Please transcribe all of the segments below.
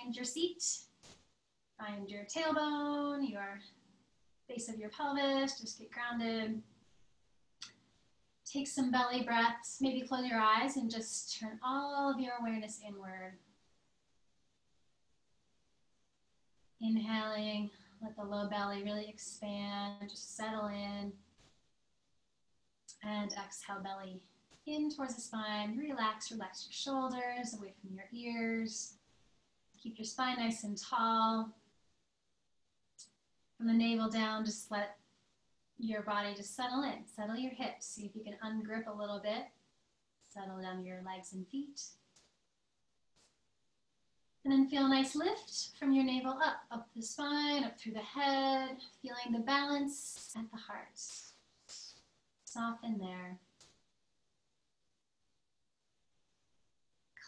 find your seat. Find your tailbone, your base of your pelvis. Just get grounded. Take some belly breaths. Maybe close your eyes and just turn all of your awareness inward. Inhaling, let the low belly really expand. Just settle in. And exhale, belly in towards the spine. Relax your shoulders away from your ears. Keep your spine nice and tall. From the navel down, just let your body just settle in. Settle your hips. See if you can ungrip a little bit. Settle down your legs and feet. And then feel a nice lift from your navel up the spine, up through the head, feeling the balance at the heart. Soften there.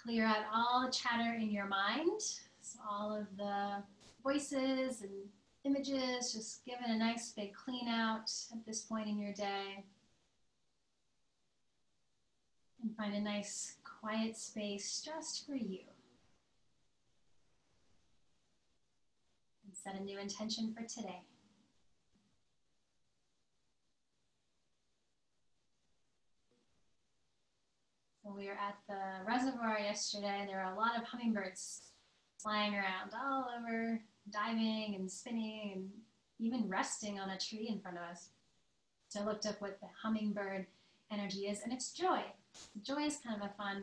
Clear out all the chatter in your mind. So all of the voices and images, just give it a nice big clean out at this point in your day. And find a nice quiet space just for you. And set a new intention for today. So we were at the reservoir yesterday. There were a lot of hummingbirds flying around all over, diving and spinning and even resting on a tree in front of us. So I looked up what the hummingbird energy is, and it's joy. Joy is kind of a fun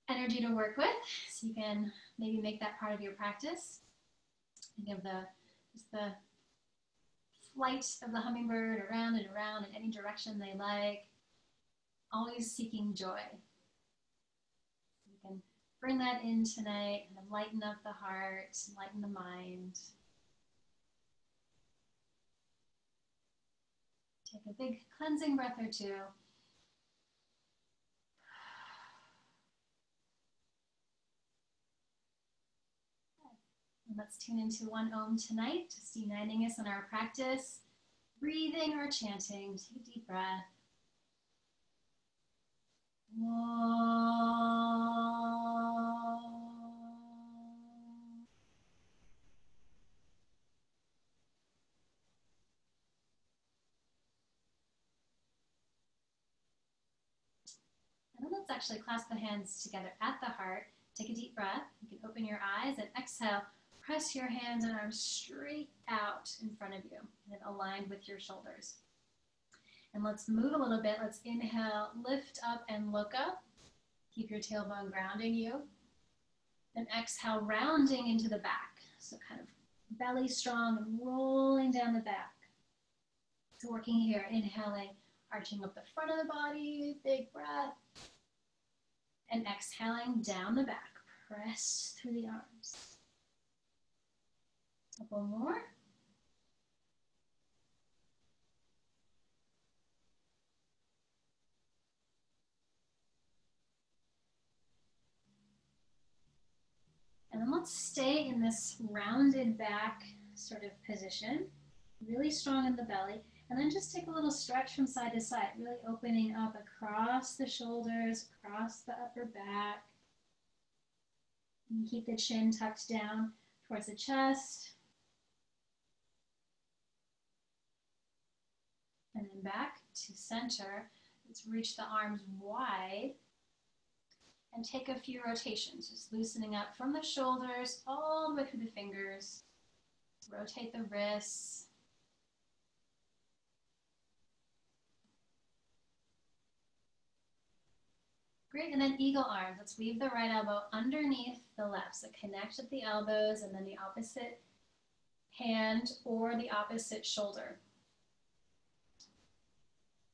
energy to work with, so you can maybe make that part of your practice. Think of the flight of the hummingbird around and around in any direction they like, always seeking joy. You can bring that in tonight and lighten up the heart, lighten the mind. Take a big cleansing breath or two. And let's tune into one Om tonight, just uniting us in our practice, breathing or chanting. Take a deep breath. And then let's actually clasp the hands together at the heart. Take a deep breath. You can open your eyes and exhale. Press your hands and arms straight out in front of you and aligned with your shoulders. And let's move a little bit. Let's inhale, lift up and look up. Keep your tailbone grounding you. And exhale, rounding into the back. So kind of belly strong and rolling down the back. So working here, inhaling, arching up the front of the body, big breath. And exhaling down the back. Press through the arms. Couple more. And then let's stay in this rounded back sort of position, really strong in the belly. And then just take a little stretch from side to side, really opening up across the shoulders, across the upper back. And keep the chin tucked down towards the chest. And then back to center. Let's reach the arms wide. And take a few rotations, just loosening up from the shoulders all the way through the fingers. Rotate the wrists. Great, and then eagle arms. Let's weave the right elbow underneath the left. So connect at the elbows and then the opposite hand or the opposite shoulder.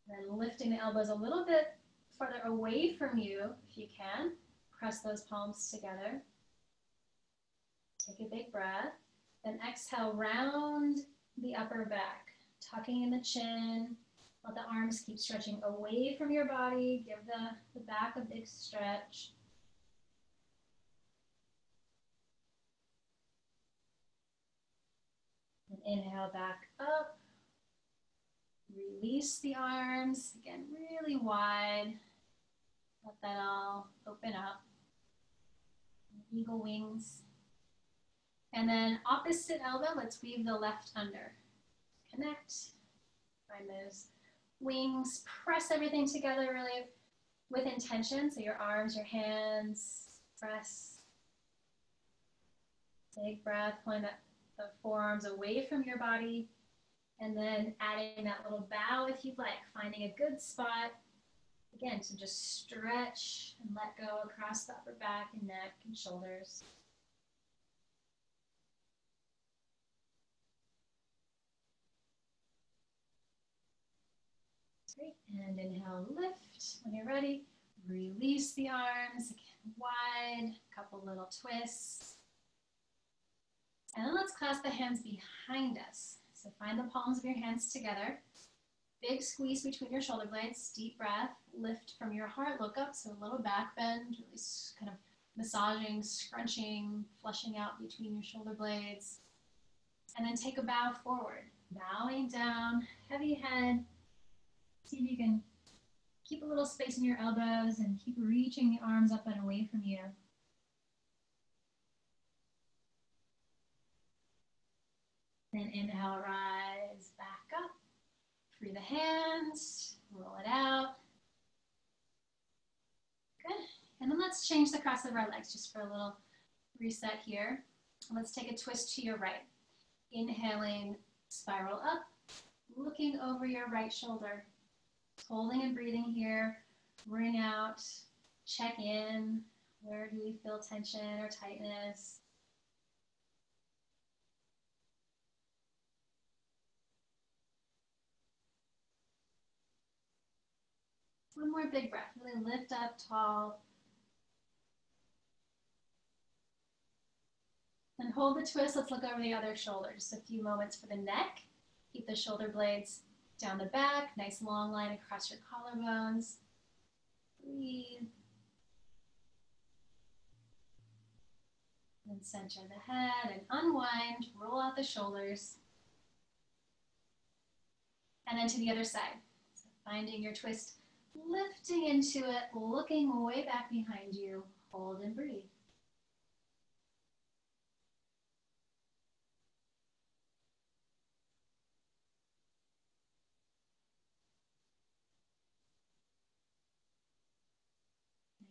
Then lifting the elbows a little bit farther away from you, if you can. Press those palms together. Take a big breath. Then exhale, round the upper back, tucking in the chin. Let the arms keep stretching away from your body. Give the back a big stretch. And inhale back up. Release the arms, again, really wide. Let that all open up. Eagle wings. And then opposite elbow, let's weave the left under. Connect, find those wings, press everything together really with intention. So your arms, your hands, press. Big breath, pulling the forearms away from your body. And then adding that little bow if you'd like, finding a good spot. Again, to just stretch and let go across the upper back and neck and shoulders. Great, and inhale, lift. When you're ready, release the arms, again, wide, a couple little twists. And then let's clasp the hands behind us. So find the palms of your hands together. Big squeeze between your shoulder blades, deep breath, lift from your heart, look up, so a little back bend, really kind of massaging, scrunching, flushing out between your shoulder blades. And then take a bow forward, bowing down, heavy head. See if you can keep a little space in your elbows and keep reaching the arms up and away from you. Then inhale, rise back up. Free the hands, roll it out. Good. And then let's change the cross of our legs just for a little reset here. Let's take a twist to your right. Inhaling, spiral up, looking over your right shoulder. Holding and breathing here. Bring out, check in. Where do we feel tension or tightness? One more big breath. Really lift up tall. And hold the twist. Let's look over the other shoulder. Just a few moments for the neck. Keep the shoulder blades down the back. Nice long line across your collarbones. Breathe. And center the head and unwind. Roll out the shoulders. And then to the other side. So finding your twist. Lifting into it, looking way back behind you. Hold and breathe.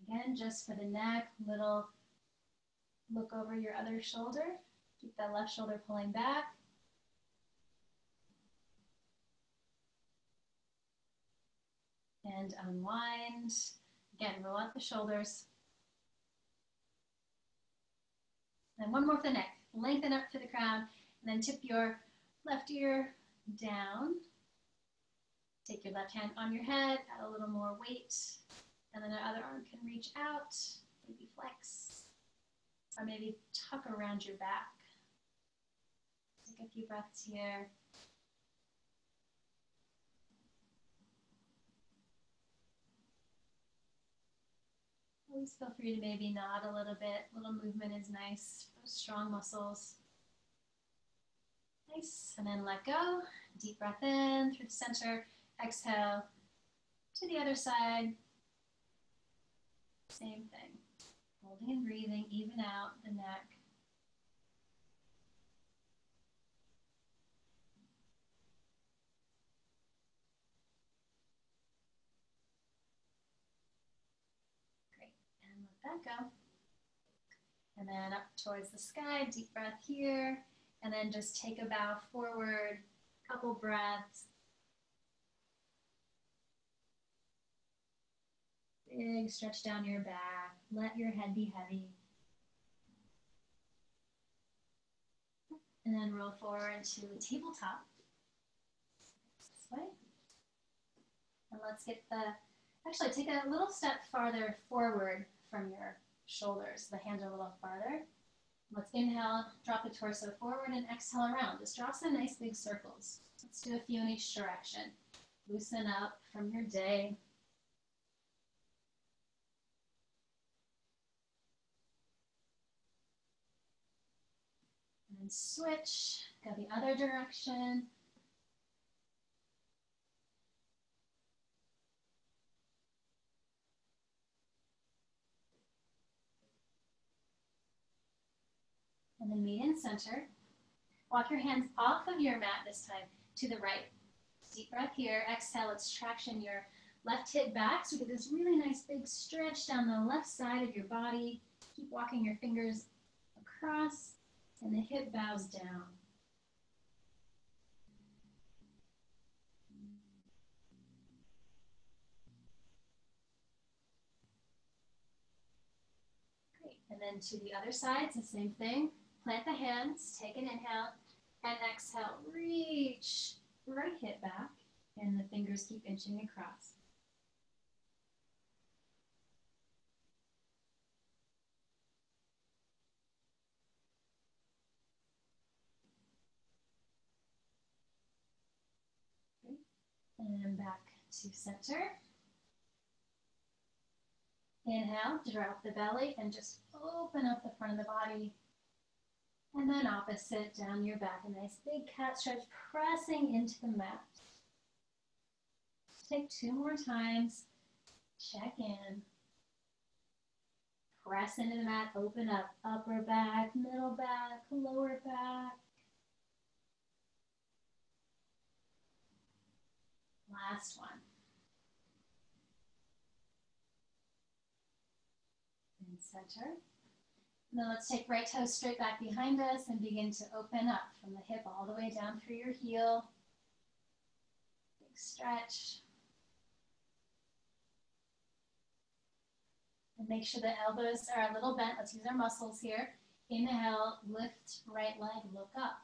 Again, just for the neck, little look over your other shoulder. Keep that left shoulder pulling back. And unwind. Again, roll out the shoulders. And one more for the neck. Lengthen up to the crown, and then tip your left ear down. Take your left hand on your head, add a little more weight, and then the other arm can reach out, maybe flex, or maybe tuck around your back. Take a few breaths here. Always feel free to maybe nod a little bit. A little movement is nice for strong muscles. Nice. And then let go. Deep breath in through the center. Exhale to the other side. Same thing. Holding and breathing. Even out the neck. And let that go. And then up towards the sky, deep breath here. And then just take a bow forward, couple breaths. Big stretch down your back. Let your head be heavy. And then roll forward to tabletop. This way. And let's get actually take a little step farther forward from your shoulders. The hands are a little farther. Let's inhale, drop the torso forward, and exhale around. Just draw some nice big circles. Let's do a few in each direction. Loosen up from your day. And then switch, go the other direction. And then meet in center. Walk your hands off of your mat this time to the right. Deep breath here. Exhale, let's traction your left hip back. So we get this really nice big stretch down the left side of your body. Keep walking your fingers across and the hip bows down. Great. And then to the other side, it's the same thing. Plant the hands, take an inhale, and exhale. Reach right hip back, and the fingers keep inching across. Great. And then back to center. Inhale, drop the belly, and just open up the front of the body. And then opposite, down your back. A nice big cat stretch, pressing into the mat. Take 2 more times. Check in. Press into the mat, open up. Upper back, middle back, lower back. Last one. In center. Now let's take right toes straight back behind us and begin to open up from the hip all the way down through your heel. Big stretch. And make sure the elbows are a little bent. Let's use our muscles here. Inhale, lift right leg, look up.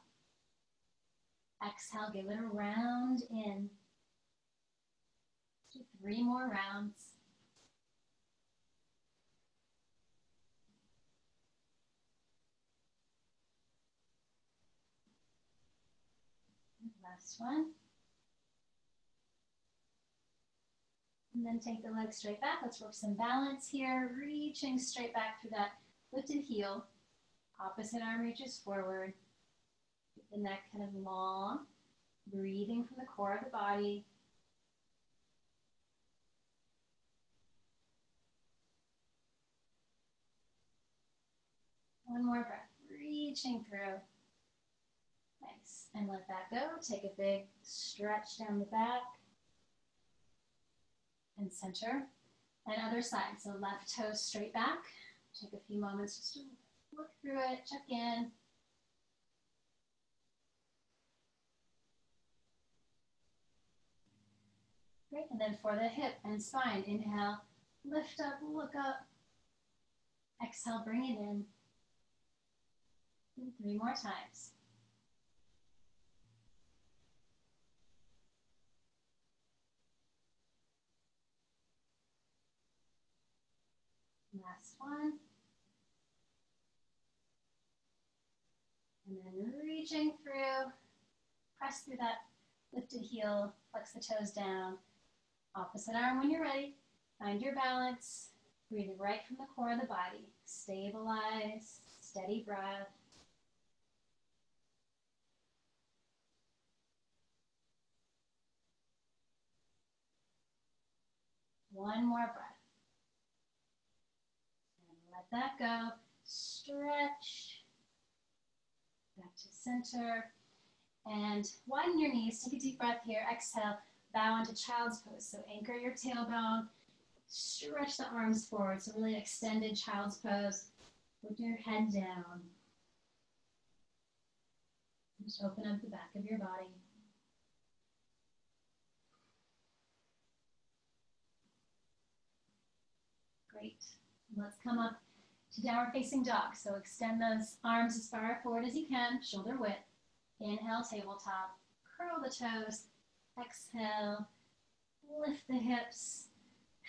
Exhale, give it a round in. Do 3 more rounds. Last one. And then take the legs straight back. Let's work some balance here. Reaching straight back through that lifted heel. Opposite arm reaches forward. Keep the neck kind of long. Breathing from the core of the body. One more breath. Reaching through. Nice. And let that go. Take a big stretch down the back. And center. And other side. So left toe straight back. Take a few moments just to look through it, check in. Great. And then for the hip and spine, inhale, lift up, look up. Exhale, bring it in. And 3 more times. Last one. And then reaching through, press through that lifted heel, flex the toes down. Opposite arm when you're ready. Find your balance. Breathing right from the core of the body. Stabilize, steady breath. One more breath. And let that go. Stretch. Back to center. And widen your knees. Take a deep breath here. Exhale. Bow into child's pose. So anchor your tailbone. Stretch the arms forward. So really extended child's pose. Put your head down. Just open up the back of your body. Great. Let's come up to downward facing dog. So extend those arms as far forward as you can, shoulder width. Inhale, tabletop. Curl the toes. Exhale. Lift the hips.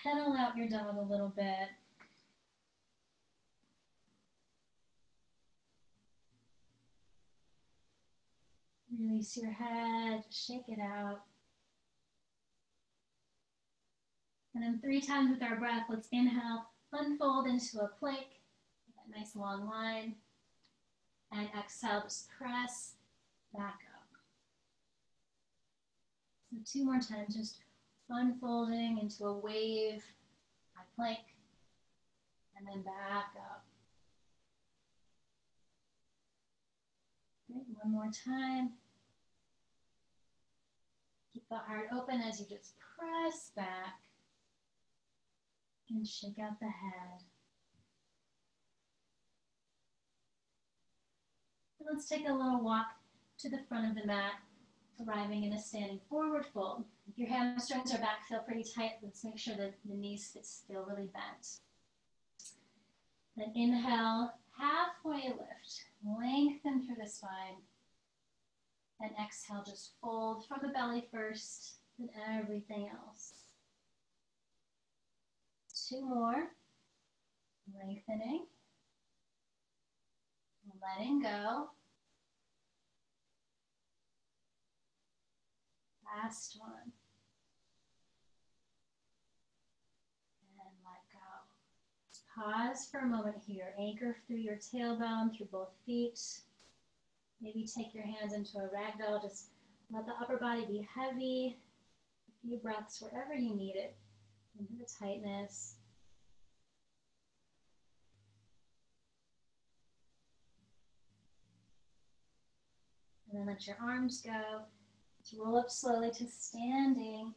Pedal out your dog a little bit. Release your head. Shake it out. And then 3 times with our breath, let's inhale, unfold into a plank. That nice long line. And exhale, just press back up. So 2 more times, just unfolding into a wave, high plank, and then back up. Great. One more time. Keep the heart open as you just press back and shake out the head. And let's take a little walk to the front of the mat, arriving in a standing forward fold. If your hamstrings or back feel pretty tight, let's make sure that the knees feel really bent. Then inhale, halfway lift, lengthen through the spine. And exhale, just fold for the belly first, then everything else. 2 more. Lengthening. Letting go. Last one. And let go. Pause for a moment here. Anchor through your tailbone, through both feet. Maybe take your hands into a ragdoll. Just let the upper body be heavy. A few breaths wherever you need it. Into the tightness. And then let your arms go. Let's roll up slowly to standing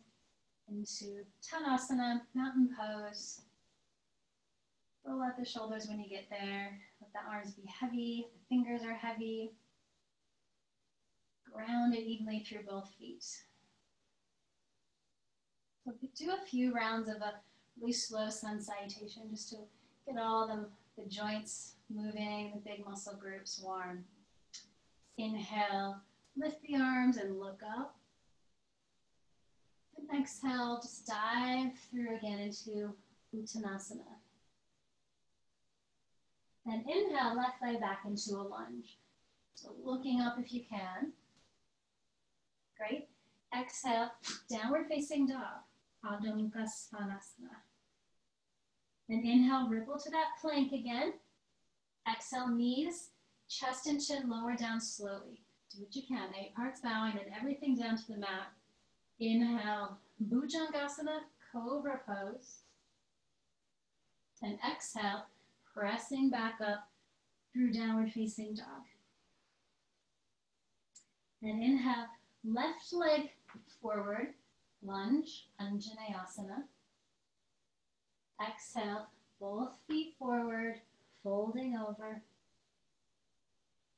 into Tanasana, mountain pose. Roll out the shoulders when you get there. Let the arms be heavy. The fingers are heavy. Ground it evenly through both feet. So do a few rounds of a really slow sun salutation just to get all the joints moving, the big muscle groups warm. Inhale, lift the arms and look up. And exhale, just dive through again into Uttanasana. And inhale, left leg back into a lunge. So looking up if you can. Great. Exhale, downward facing dog. Adho Mukha Svanasana. And inhale, ripple to that plank again. Exhale, knees, chest and chin lower down slowly. Do what you can. 8 parts bowing and everything down to the mat. Inhale, Bhujangasana, cobra pose. And exhale, pressing back up through downward facing dog. And inhale, left leg forward, lunge, Anjaneyasana. Exhale, both feet forward, folding over.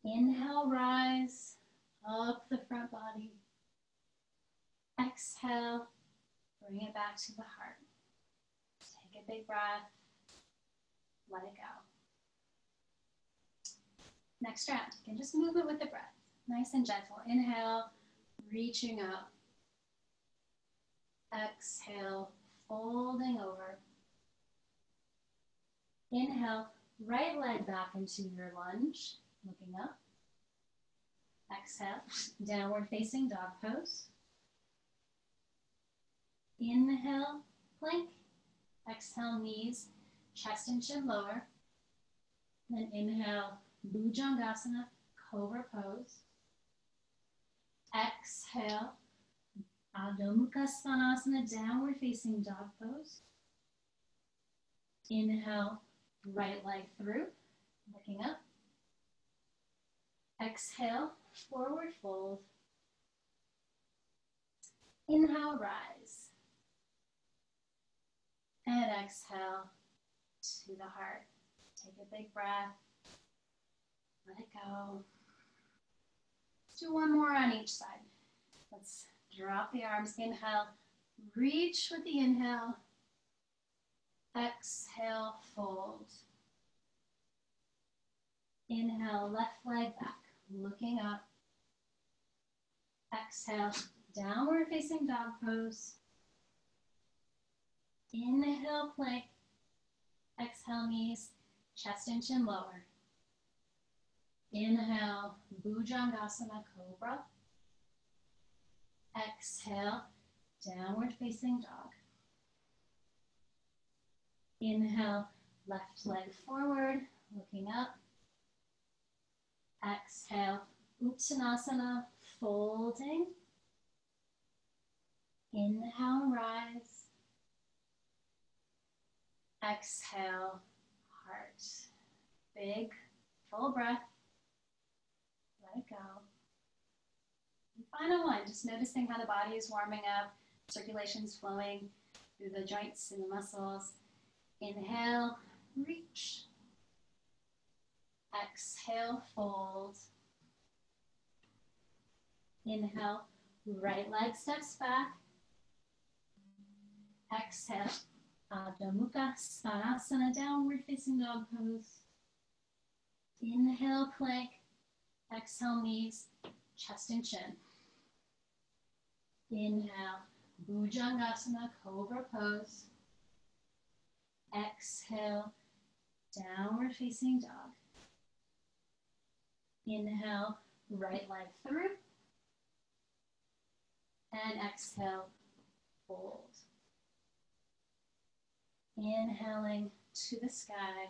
Inhale, rise, up the front body. Exhale, bring it back to the heart. Take a big breath, let it go. Next round, you can just move it with the breath. Nice and gentle. Inhale, reaching up. Exhale, folding over. Inhale, right leg back into your lunge, looking up. Exhale, downward facing dog pose. Inhale, plank. Exhale, knees, chest and chin lower. Then inhale, Bhujangasana, cobra pose. Exhale, Adho Mukha Svanasana, downward facing dog pose. Inhale, right leg through, looking up. Exhale, forward fold. Inhale, rise. And exhale to the heart. Take a big breath. Let it go. Let's do one more on each side. Let's drop the arms. Inhale, reach with the inhale. Exhale, fold. Inhale, left leg back, looking up. Exhale, downward facing dog pose. Inhale, plank. Exhale, knees, chest and chin lower. Inhale, Bhujangasana, cobra. Exhale, downward facing dog. Inhale, left leg forward, looking up. Exhale, Uttanasana, folding. Inhale, rise. Exhale, heart. Big, full breath. Let let it go. And final one, just noticing how the body is warming up, circulation's flowing through the joints and the muscles. Inhale, reach. Exhale, fold. Inhale, right leg steps back. Exhale, Adho Mukha Svanasana, downward facing dog pose. Inhale, plank. Exhale, knees, chest and chin. Inhale, Bhujangasana, cobra pose. Exhale, downward facing dog. Inhale, right leg through. And exhale, fold. Inhaling to the sky.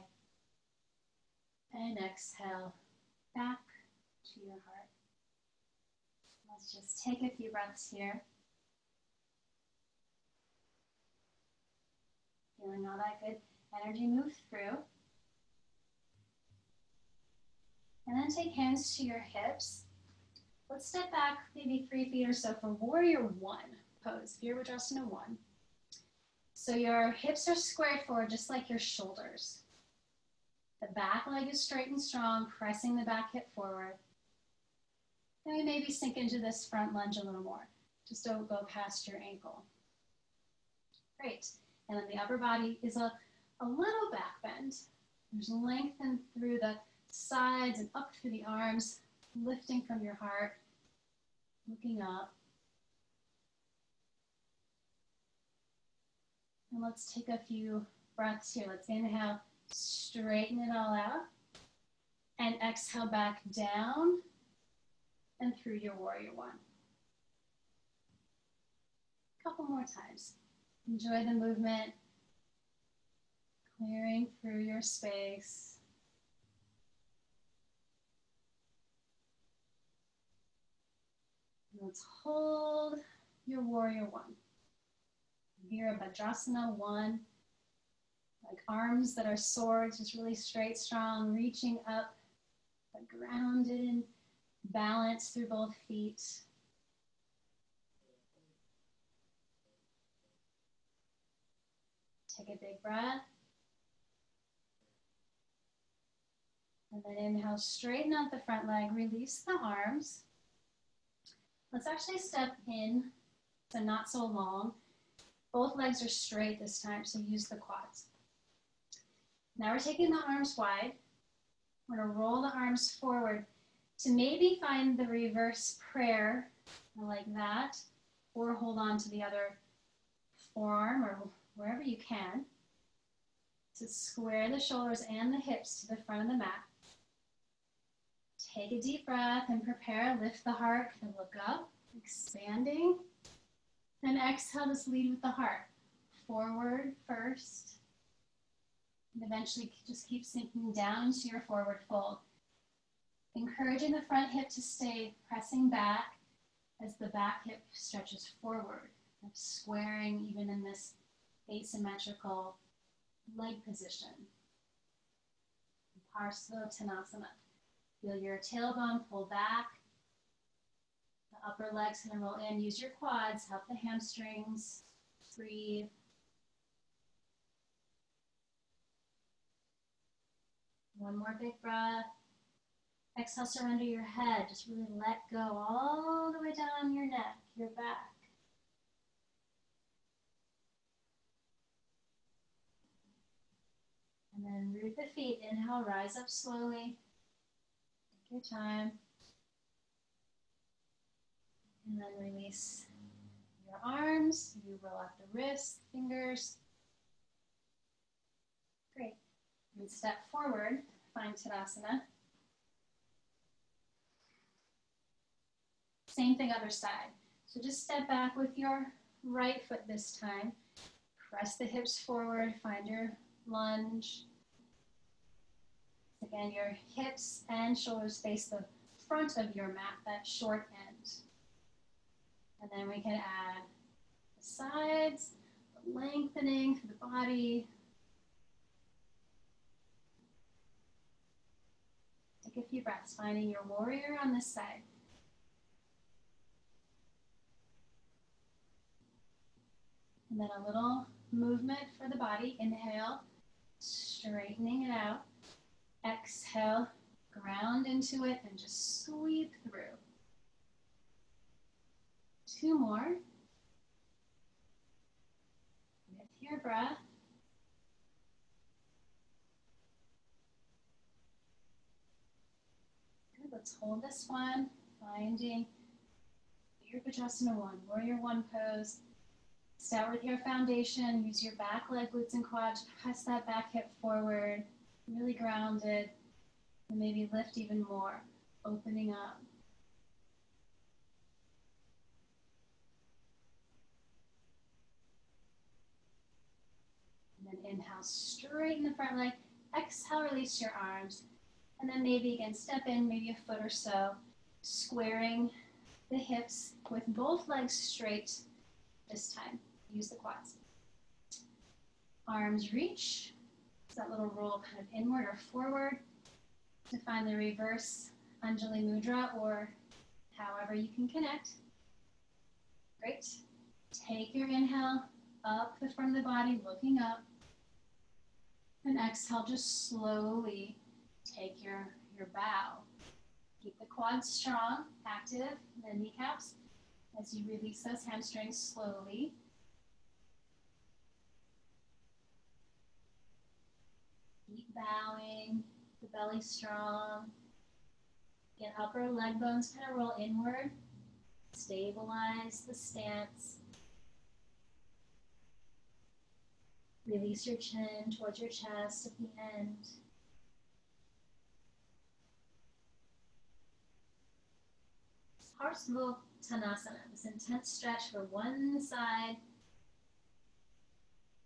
And exhale, back to your heart. Let's just take a few breaths here. Feeling all that good energy move through. And then take hands to your hips. Let's step back maybe 3 feet or so for warrior one pose, Virabhadrasana 1. So your hips are squared forward just like your shoulders. The back leg is straight and strong, pressing the back hip forward. Then we maybe sink into this front lunge a little more. Just don't go past your ankle. Great. And then the upper body is a little back bend. There's lengthen through the sides and up through the arms, lifting from your heart, looking up. And let's take a few breaths here. Let's inhale, straighten it all out. And exhale back down and through your warrior one. A couple more times. Enjoy the movement, clearing through your space. Let's hold your warrior one. Virabhadrasana 1. Like arms that are swords, just really straight, strong, reaching up, but grounded, balance through both feet. Take a big breath. And then inhale, straighten out the front leg, release the arms. Let's actually step in, so not so long. Both legs are straight this time, so use the quads. Now we're taking the arms wide. We're gonna roll the arms forward to maybe find the reverse prayer like that, or hold on to the other forearm or wherever you can to square the shoulders and the hips to the front of the mat. Take a deep breath and prepare, lift the heart and look up, expanding. Then exhale, just lead with the heart. Forward first. And eventually just keep sinking down to your forward fold. Encouraging the front hip to stay pressing back as the back hip stretches forward. Squaring even in this asymmetrical leg position. Parsvottanasana. Feel your tailbone pull back. The upper leg's gonna roll in. Use your quads, help the hamstrings. Breathe. One more big breath. Exhale, surrender your head. Just really let go all the way down your neck, your back. And then root the feet. Inhale, rise up slowly. Take your time. And then release your arms. You roll out the wrists, fingers. Great. And step forward, find Tadasana. Same thing, other side. So just step back with your right foot this time. Press the hips forward, find your lunge. Again, your hips and shoulders face the front of your mat, that short end. And then we can add the sides, the lengthening through the body. Take Take a few breaths, finding your warrior on this side. And then a little movement for the body. Inhale, straightening it out. Exhale, ground into it and just sweep through. 2 more. With your breath. Good, let's hold this one, finding Virabhadrasana 1, Warrior 1 pose. Start with your foundation, use your back leg, glutes and quads, press that back hip forward, really grounded, and maybe lift even more, opening up. And then inhale, straighten the front leg, exhale, release your arms, and then maybe again, step in, maybe a foot or so, squaring the hips with both legs straight this time. Use the quads. Arms reach. It's that little roll kind of inward or forward to find the reverse Anjali Mudra or however you can connect. Great. Take your inhale up the front of the body, looking up. And exhale, just slowly take your bow. Keep the quads strong, active, the kneecaps as you release those hamstrings slowly. Keep bowing, the belly strong. Get upper leg bones kind of roll inward. Stabilize the stance. Release your chin towards your chest at the end. Tanasana, this intense stretch for one side.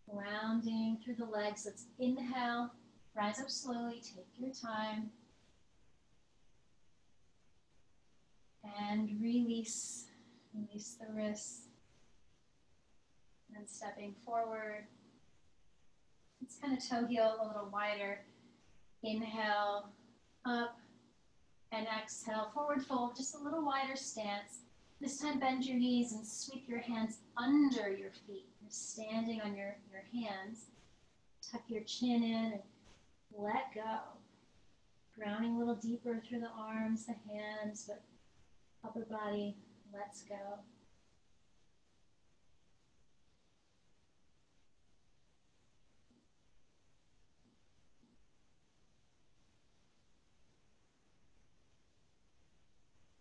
Rounding through the legs. Let's inhale. Rise up slowly, take your time. And release. Release the wrists. And stepping forward. Let's kind of toe heel a little wider. Inhale, up, and exhale. Forward fold, just a little wider stance. This time bend your knees and sweep your hands under your feet. You're standing on your hands. Tuck your chin in and let go. Grounding a little deeper through the arms, the hands, but upper body lets go.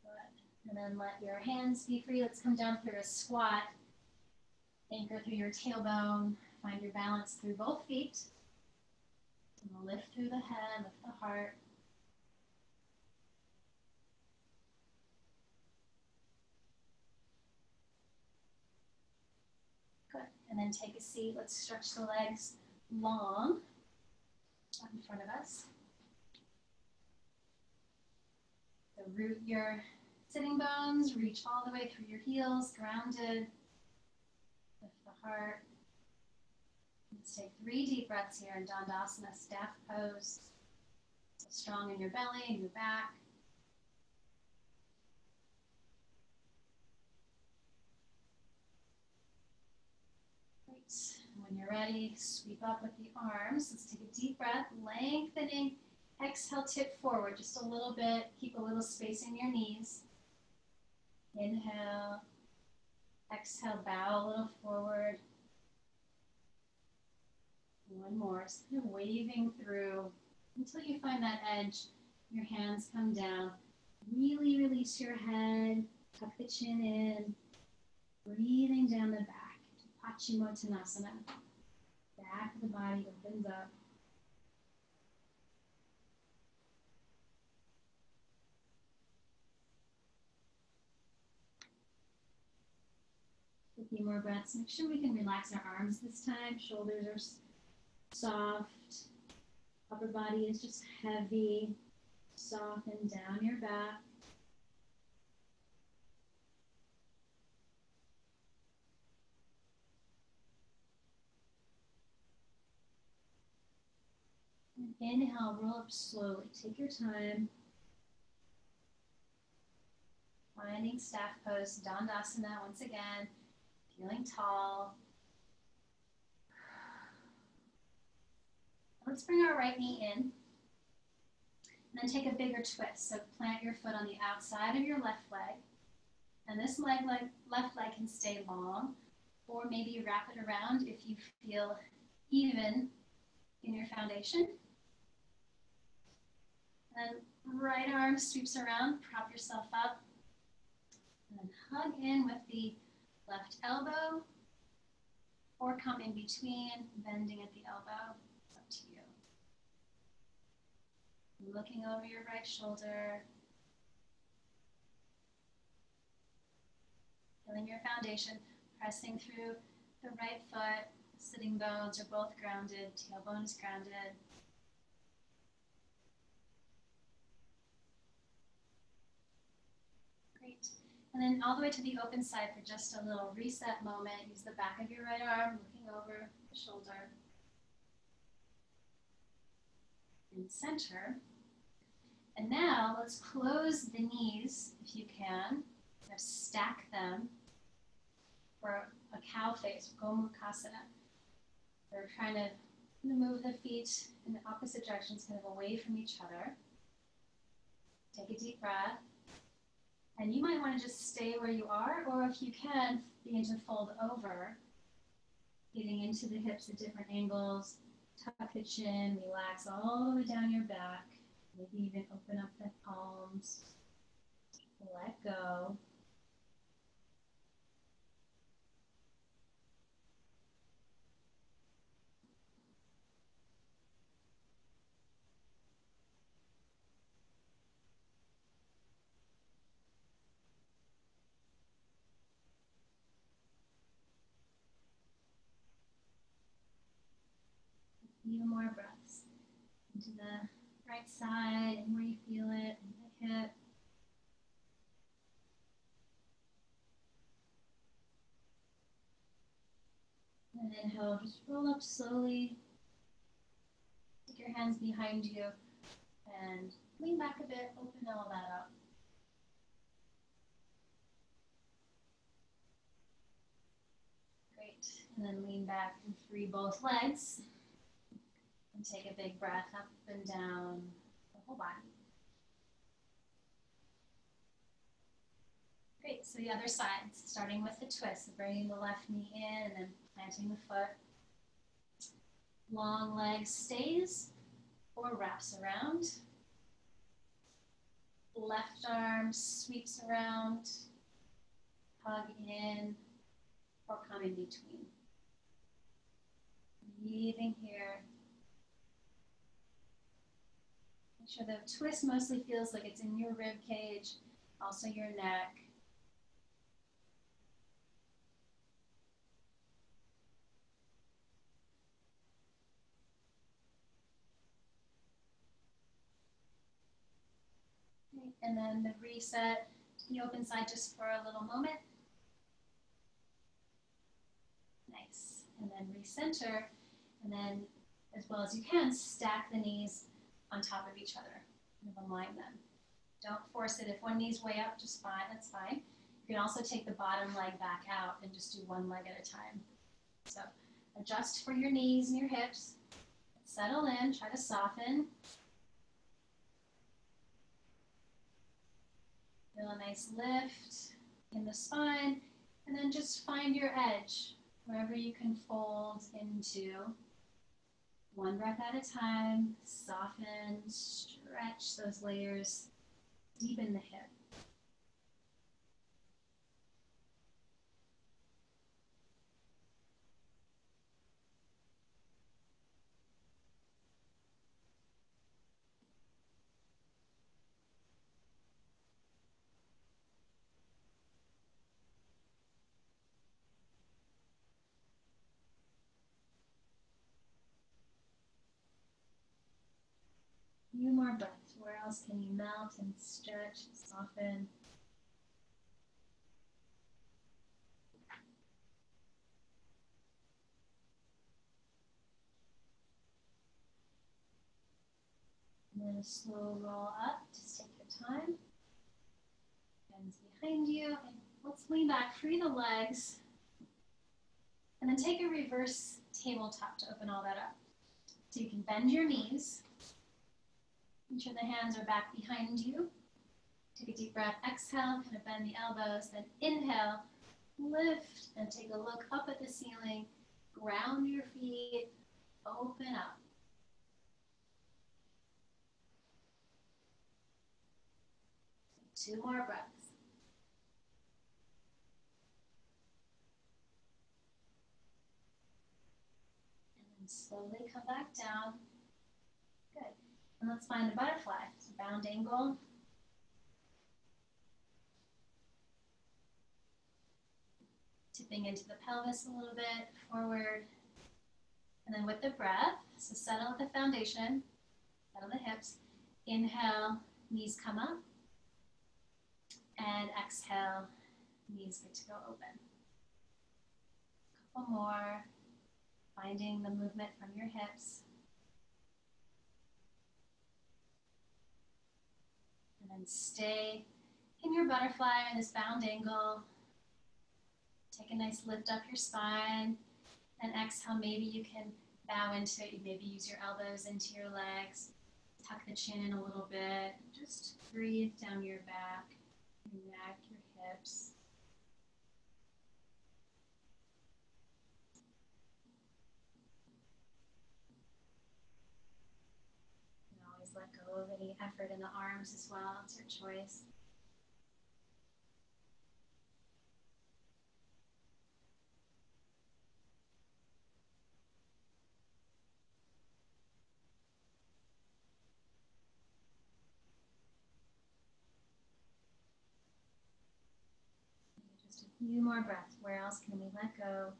Good. And then let your hands be free. Let's come down through a squat. Anchor through your tailbone. Find your balance through both feet. And lift through the head, lift the heart. Good. And then take a seat. Let's stretch the legs long up in front of us. So root your sitting bones, reach all the way through your heels, grounded. Lift the heart. Let's take 3 deep breaths here in Dandasana, staff pose. So strong in your belly and your back. Great. When you're ready, sweep up with the arms. Let's take a deep breath, lengthening. Exhale, tip forward just a little bit. Keep a little space in your knees. Inhale. Exhale, bow a little forward. One more, so kind of waving through until you find that edge. Your hands come down. Really release your head. Tuck the chin in. Breathing down the back. Paschimottanasana. Back of the body opens up. A few more breaths. Make sure we can relax our arms this time. Shoulders are soft. Upper body is just heavy. Soften down your back. And inhale, roll up slowly. Take your time. Finding staff pose, Dandasana once again, feeling tall. Let's bring our right knee in. And then take a bigger twist. So plant your foot on the outside of your left leg. And this left leg can stay long, or maybe wrap it around if you feel even in your foundation. And then right arm sweeps around, prop yourself up. And then hug in with the left elbow, or come in between, bending at the elbow. It's up to you. Looking over your right shoulder. Feeling your foundation, pressing through the right foot. Sitting bones are both grounded, tailbone is grounded. Great. And then all the way to the open side for just a little reset moment. Use the back of your right arm, looking over the shoulder. In center. And now let's close the knees, if you can. Stack them for a cow face, Gomukhasana. We're trying to move the feet in the opposite directions, kind of away from each other. Take a deep breath. And you might want to just stay where you are, or if you can, begin to fold over, getting into the hips at different angles. Tuck the chin, relax all the way down your back. Maybe even open up the palms. Let go. Few more breaths into the right side and where you feel it, in the hip. And inhale, just roll up slowly. Take your hands behind you and lean back a bit, open all that up. Great. And then lean back and free both legs. And take a big breath up and down the whole body. Great, so the other side, starting with the twist, so bringing the left knee in and then planting the foot. Long leg stays or wraps around. Left arm sweeps around, hug in, or come in between. Breathing here. Make sure the twist mostly feels like it's in your rib cage, also your neck. Okay. And then the reset to the open side just for a little moment. Nice. And then recenter, and then as well as you can, stack the knees on top of each other, kind of align them. Don't force it. If one knee's way up, just fine, that's fine. You can also take the bottom leg back out and just do one leg at a time. So adjust for your knees and your hips. Settle in, try to soften. Feel a nice lift in the spine, and then just find your edge, wherever you can fold into. One breath at a time, soften, stretch those layers, deepen the hip. Few more breaths. Where else can you melt and stretch, soften? And then a slow roll up. Just take your time. Hands behind lean back, free the legs, and then take a reverse tabletop to open all that up. So you can bend your knees. Make sure the hands are back behind you. Take a deep breath, exhale, kind of bend the elbows, then inhale, lift, and take a look up at the ceiling. Ground your feet, open up. Two more breaths. And then slowly come back down. Good. And let's find a butterfly. So bound angle. Tipping into the pelvis a little bit, forward. And then with the breath, so settle at the foundation, settle the hips. Inhale, knees come up. And exhale, knees get to go open. A couple more, finding the movement from your hips. And then stay in your butterfly in this bound angle. Take a nice lift up your spine. And exhale, maybe you can bow into it. Maybe use your elbows into your legs. Tuck the chin in a little bit. Just breathe down your back, your neck, your hips. You can always let go of any effort in the arms as well. It's your choice. Just a few more breaths. Where else can we let go?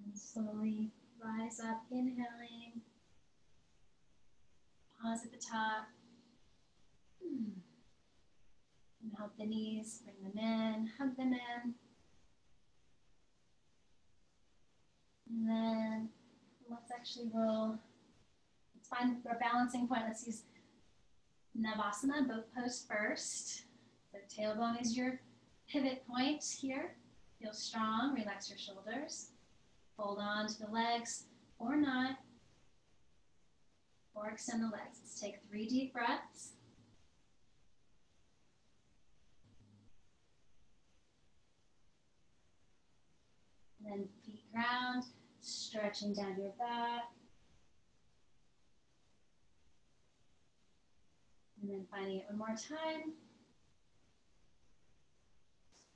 And slowly rise up, inhaling. Pause at the top. And hug the knees, bring them in, hug them in. And then let's actually roll. Let's find our balancing point. Let's use Navasana, boat pose first. The tailbone is your pivot point here. Feel strong, relax your shoulders. Hold on to the legs or not, or extend the legs. Let's take 3 deep breaths. And then feet ground, stretching down your back. And then finding it one more time.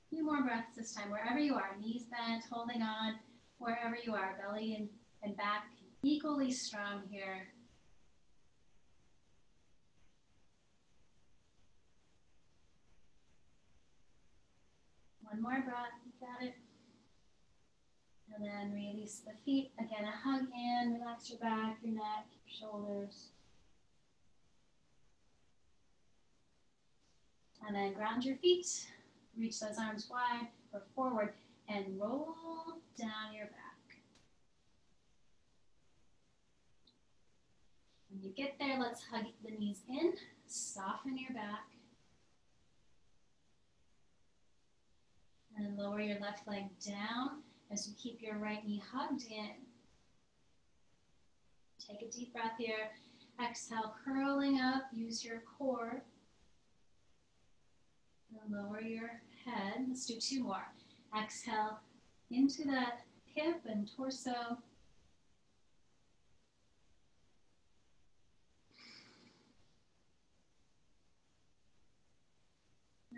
A few more breaths this time, wherever you are. Knees bent, holding on, wherever you are. Belly and back equally strong here. One more breath, you got it. And then release the feet. Again, a hug in, relax your back, your neck, your shoulders. And then ground your feet. Reach those arms wide or forward and roll down your back. When you get there, let's hug the knees in, soften your back. And lower your left leg down as you keep your right knee hugged in. Take a deep breath here. Exhale, curling up, use your core. And lower your head. Let's do 2 more. Exhale into that hip and torso.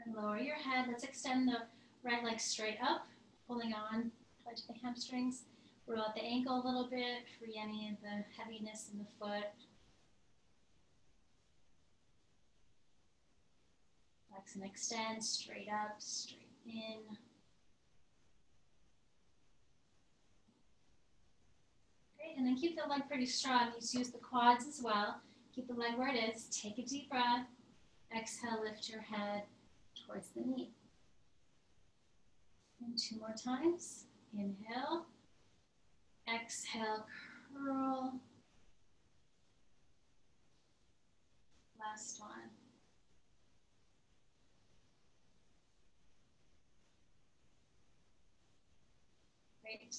And lower your head. Let's extend the right leg straight up, holding on to the hamstrings. Roll out the ankle a little bit, free any of the heaviness in the foot. Flex and extend, straight up, straight in. Great, and then keep the leg pretty strong. Use the quads as well. Keep the leg where it is. Take a deep breath. Exhale, lift your head towards the knee. And 2 more times. Inhale. Exhale, curl. Last one. Great.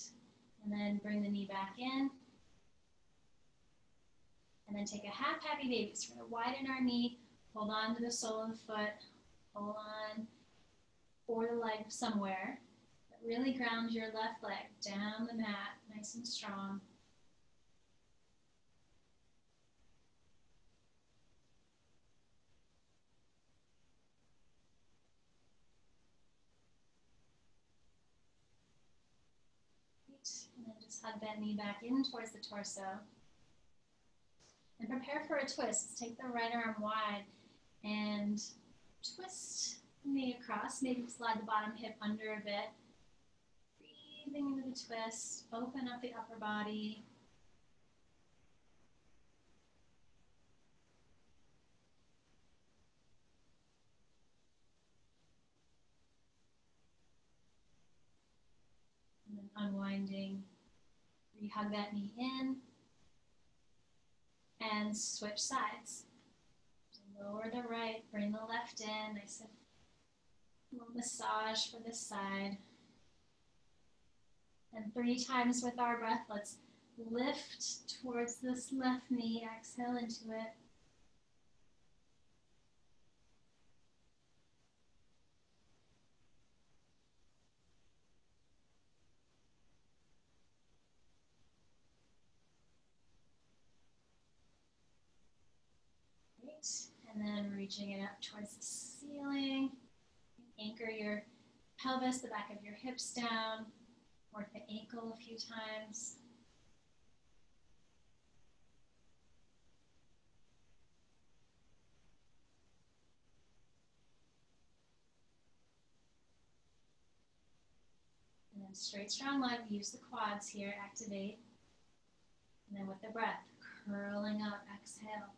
And then bring the knee back in. And then take a half happy baby. So we're going to widen our knee, hold on to the sole of the foot, hold on for the leg somewhere. But really ground your left leg down the mat, nice and strong. Great. And then just hug that knee back in towards the torso. And prepare for a twist. Let's take the right arm wide and twist the knee across. Maybe slide the bottom hip under a bit. Breathing into the twist. Open up the upper body. And then unwinding. Rehug that knee in. And switch sides. So lower the right, bring the left in. Nice and little massage for this side. And 3 times with our breath, let's lift towards this left knee. Exhale into it. Great. And then reaching it up towards the ceiling. Anchor your pelvis, the back of your hips down. Work the ankle a few times. And then straight, strong leg. Use the quads here. Activate. And then with the breath, curling up. Exhale.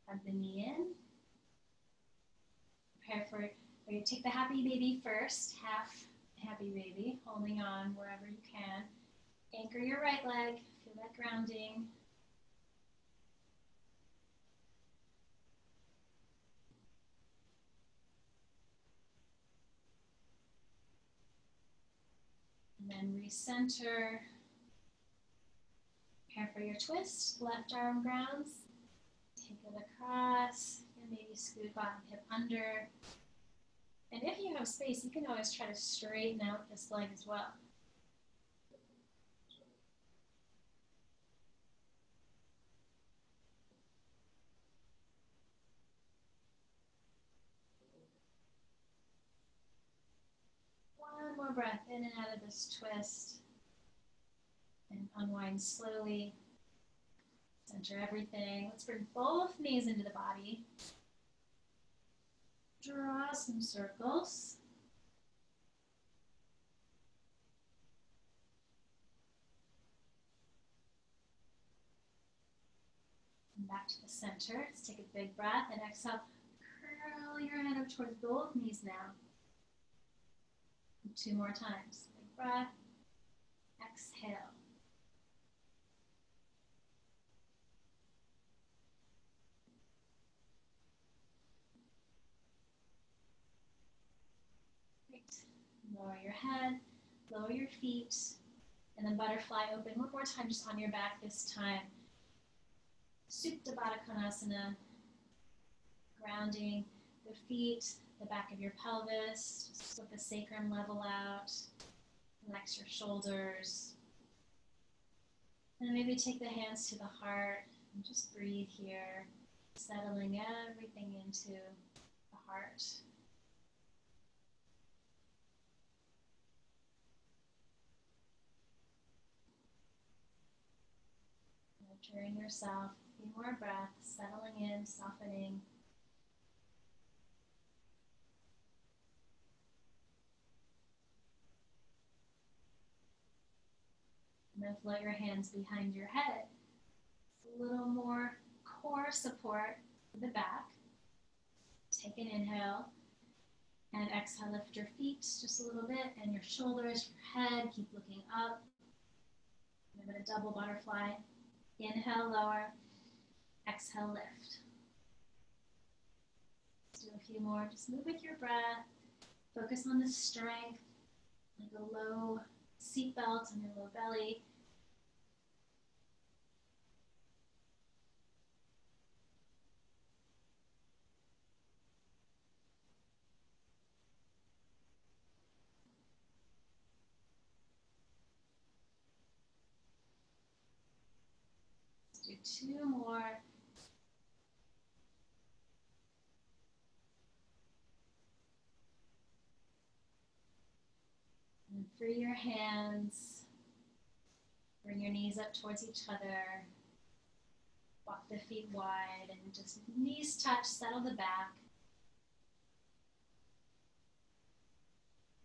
Hug the knee in. Prepare for it. We're going to take the happy baby first, half happy baby, holding on wherever you can. Anchor your right leg, feel that grounding. And then recenter. Prepare for your twist. Left arm grounds. Take it across. And maybe scoot bottom hip under. And if you have space, you can always try to straighten out this leg as well. One more breath in and out of this twist. And unwind slowly. Center everything. Let's bring both knees into the body. Draw some circles. And back to the center. Let's take a big breath and exhale. Curl your head up towards both knees now. And 2 more times. Big breath. Exhale. Great. Lower your head, lower your feet, and then butterfly open. One more time, just on your back this time. Supta Baddha Konasana. Grounding the feet, the back of your pelvis, just let the sacrum level out. Relax your shoulders. And maybe take the hands to the heart and just breathe here, settling everything into the heart. Nurturing yourself, a few more breaths, settling in, softening. You're going to float your hands behind your head. A little more core support for the back. Take an inhale. And exhale, lift your feet just a little bit, and your shoulders, your head, keep looking up. Give it a double butterfly. Inhale, lower. Exhale, lift. Let's do a few more. Just move with your breath. Focus on the strength, like a low seatbelt on your low belly. Do two more. And free your hands. Bring your knees up towards each other. Walk the feet wide and just knees touch, settle the back.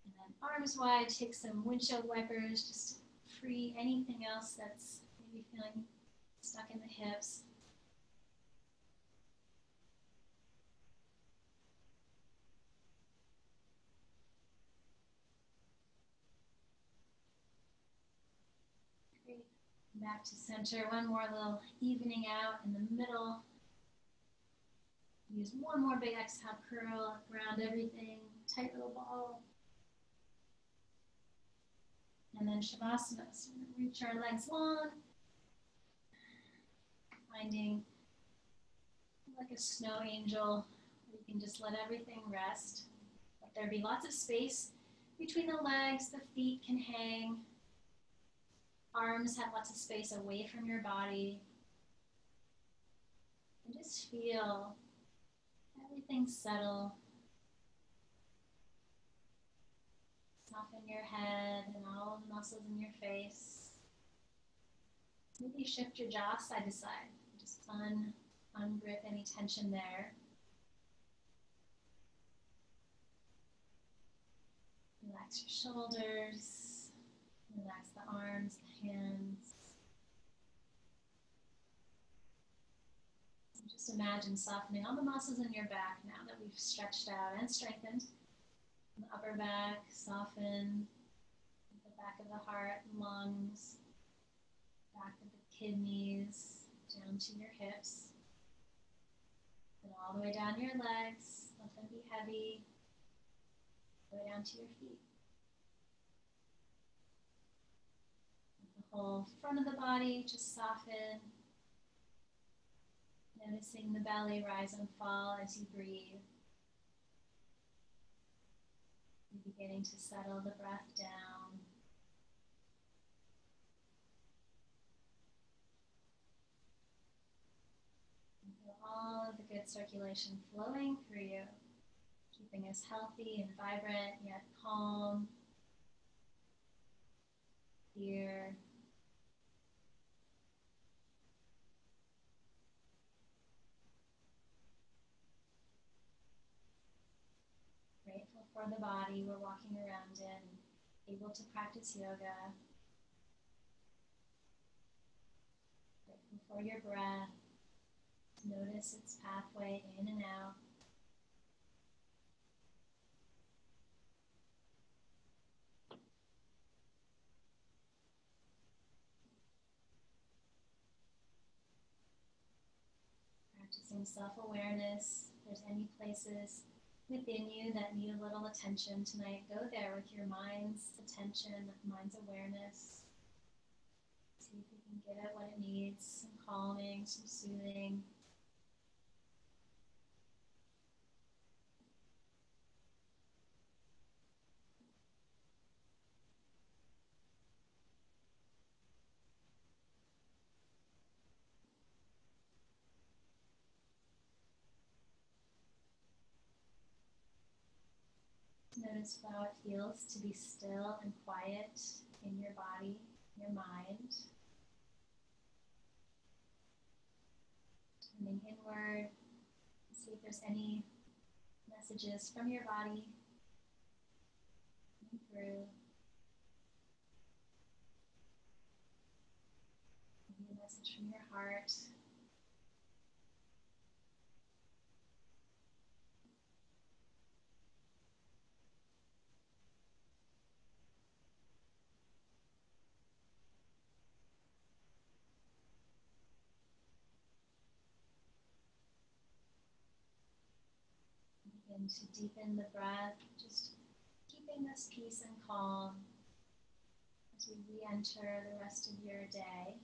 And then arms wide, take some windshield wipers, just free anything else that's maybe feeling stuck in the hips. Great. Back to center. One more little evening out in the middle. Use one more big exhale, curl around everything. Tight little ball. And then Shavasana. So we're going to reach our legs long. Finding like a snow angel. You can just let everything rest. Let there be lots of space between the legs. The feet can hang. Arms have lots of space away from your body. And just feel everything settle. Soften your head and all the muscles in your face. Maybe shift your jaw side to side. Just ungrip any tension there. Relax your shoulders. Relax the arms, the hands. And just imagine softening all the muscles in your back now that we've stretched out and strengthened. The upper back, soften. The back of the heart, lungs. Back of the kidneys, down to your hips. And all the way down your legs. Let them be heavy. All the way down to your feet. The whole front of the body, just soften. Noticing the belly rise and fall as you breathe. You're beginning to settle the breath down. And feel all of the good circulation flowing through you, keeping us healthy and vibrant, yet calm, clear. Grateful for the body we're walking around in, able to practice yoga. Grateful for your breath. Notice its pathway in and out. Practicing self-awareness. If there's any places within you that need a little attention tonight, go there with your mind's attention, mind's awareness. See if you can give it what it needs, some calming, some soothing. Notice how it feels to be still and quiet in your body, your mind. Turning inward, see if there's any messages from your body coming through. from your heart. Begin to deepen the breath, just keeping this peace and calm as we re-enter the rest of your day.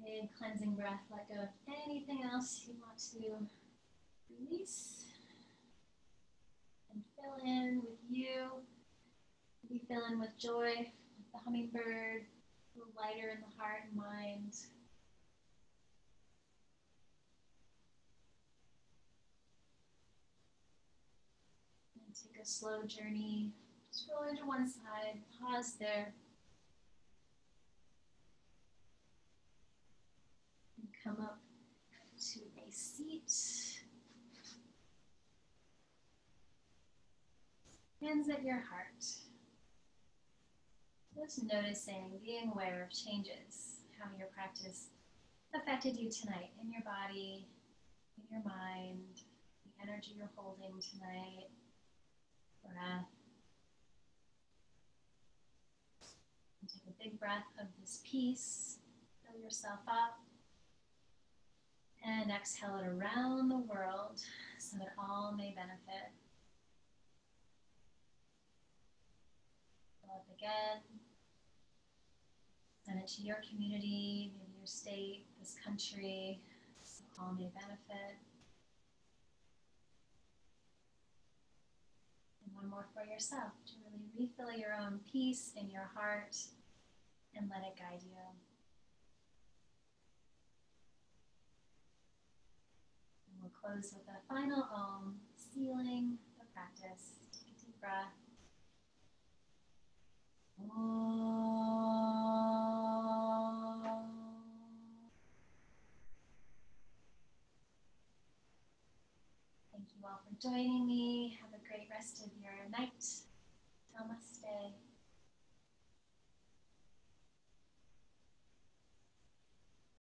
Big cleansing breath, let go of anything else you want to release and fill in with you. Maybe fill in with joy, with the hummingbird, a little lighter in the heart and mind. And take a slow journey, just roll to one side, pause there, and come up to a seat. Hands at your heart. Just noticing, being aware of changes, how your practice affected you tonight in your body, in your mind, the energy you're holding tonight, breath. And take a big breath of this peace. Fill yourself up. And exhale it around the world so that all may benefit. Fill up again. Send it to your community, maybe your state, this country, so all may benefit. And one more for yourself, to really refill your own peace in your heart and let it guide you. And we'll close with a final Om, sealing the practice. Take a deep breath. Om. Thank you all for joining me. Have a great rest of your night. Namaste.